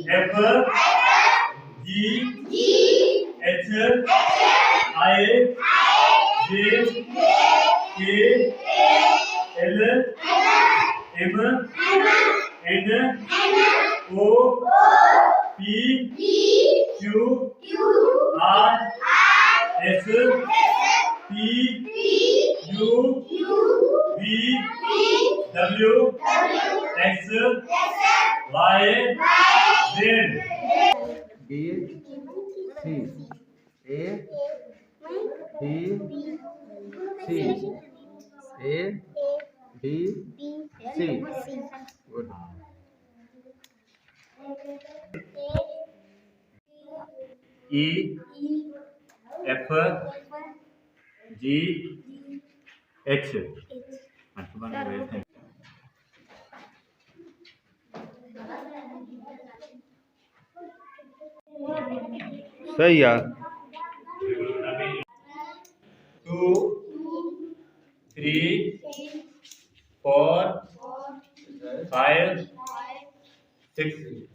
F G H I J K L M N O P Q R S T U V W X Y Z. B C A B C A B C. Good. E F G H. सही है. 2 3 4 5 6.